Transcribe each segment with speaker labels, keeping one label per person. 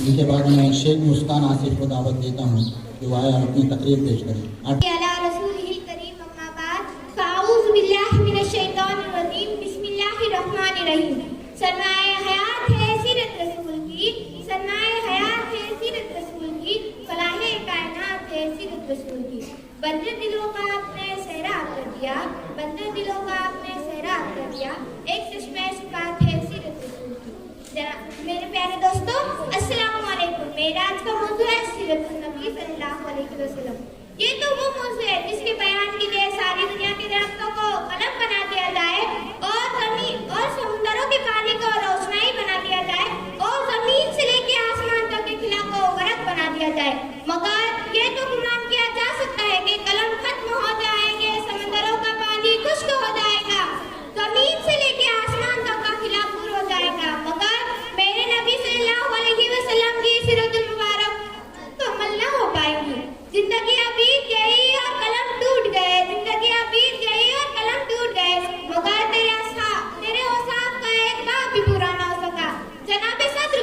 Speaker 1: जिनके बाद मैं शेख मुस्कान आसिफ को दावत देता हूँ कि वह आए और अपनी तकरीर पेश करें।
Speaker 2: सरमाए हयात है सीरत रसूल की, सरमाए हयात है सीरत रसूल की, फलाहे कायनात है सीरत रसूल की। बंदे दिलों का आपने सैराब कर दिया, बंदे दिलों का आपने सैराब कर दिया, एक चश्मे शिफात है सीरत रसूल की। मेरे प्यारे दोस्तों, अस्सलाम वालेकुम। मेरा आज का मौजू है सीरत नबी सल्लल्लाहु अलैहि वसल्लम। ये तो वो मौजू है जिसके बयान के लिए सारी दुनिया के दरख्तों को कलम बना दिया जाए और जमीन और समुद्रों के पानी को रोशनाई बना दिया जाए और जमीन से लेकर आसमान तक के खिला को गरक बना दिया जाए, मगर ये तो गुमान किया जा सकता है कि कलम खत्म हो जाएंगे, समुद्रों का पानी खुश्क हो जाएगा, जमीन से लेकर आसमान तक का खिला पूरा हो जाएगा, मगर मेरे नबी सल्लल्लाहु अलैहि वसल्लम की सीरतुल मुबारक तो अमल न हो पाएंगी। जिंदगी बीत गई और कलम टूट गए, जिंदगी बीत गई और कलम टूट गए, मगर तेरे औसाफ का एक बाप भी पूरा ना हो सका। जनाबे सद्र,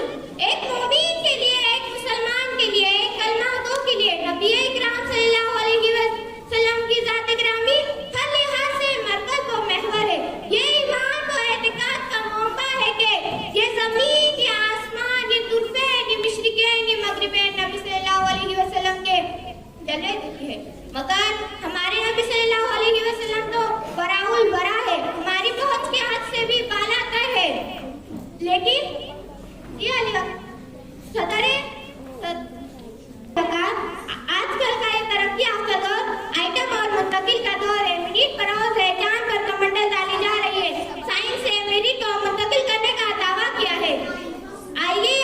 Speaker 2: एक मोमिन के लिए, एक मुसलमान के लिए, एक कलमा गो के लिए नबी इकराम सल्लल्लाहु अलैहि वसल्लम की जात ग्रामी हर लिहाज से मरकज व महवर है। ये ईमान व एतिकाद का मौका है कि ये जमीन, ये आसमान, ये तुर्फे, ये मशरिक़ैन, ये मगरिबैन नबी सल्लल्लाहु अलैहि वसल्लम के जले चुकी है, मगर हमारे नबी सल्लल्लाहु अलैहि वसल्लम तो बराउल बरा है, हमारी पहुंच के हद से भी बाला तर है। लेकिन ये सदरे आजकल का ये तरक्की याफ्ता दौर आइटम और मुंतकिल का दौर है। मिनट परोज है, चांद पर कमंडल डाली जा रही है, साइंस से मिनट को मुंतकिल करने का दावा किया है। आइए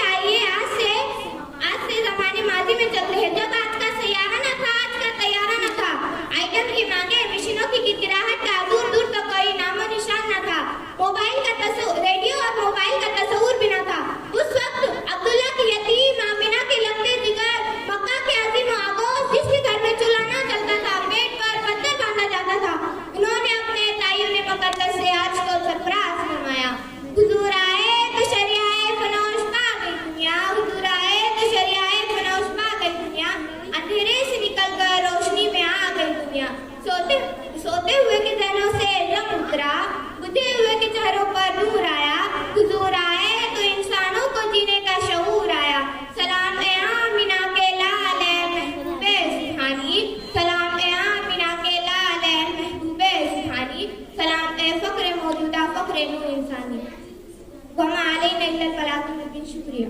Speaker 2: आज से जमाने माजी में चल रहे, जब आज का सैयारा न था, आज का तैयारा न था, आइटम की मांगे, मशीनों की गिड़गिड़ाहट का दूर दूर तक कोई नामो निशान न था, रेडियो और मोबाइल का तस्वुर भी न था। उस वक्त अब्दुल्ला की यतीम आमिना के लंबे जिगर, मक्का के अजीम आगोश, जिसके घर में चूल्हा न जलता था, पेट पर पत्थर बांधा जाता था, उन्होंने अपने ताइयों मुकद्दस से आज को सरफराज फरमाया। हुजूर आए तो शरियाए फनौश पा गई दुनिया, हुजूर आए तो शरियाए फनौश पा गई दुनिया, अंधेरे से निकल कर रोशनी में आ गई दुनिया। सोते हुए के जहनों से रंग उतरा, बुझे हुए के चेहरों पर नूर आया, हुजूर आए तो इंसानों को जीने का शऊर आया। सलाम ए आमिना के लाल महबूबे सुहानी, सलाम ए आमिना के लाल महबूबे सुहानी, सलाम ए फक्र मौजूदा फक्र नू इंसानी। वमा अलैना इल्लल बलागुल मुबीन। शुक्रिया।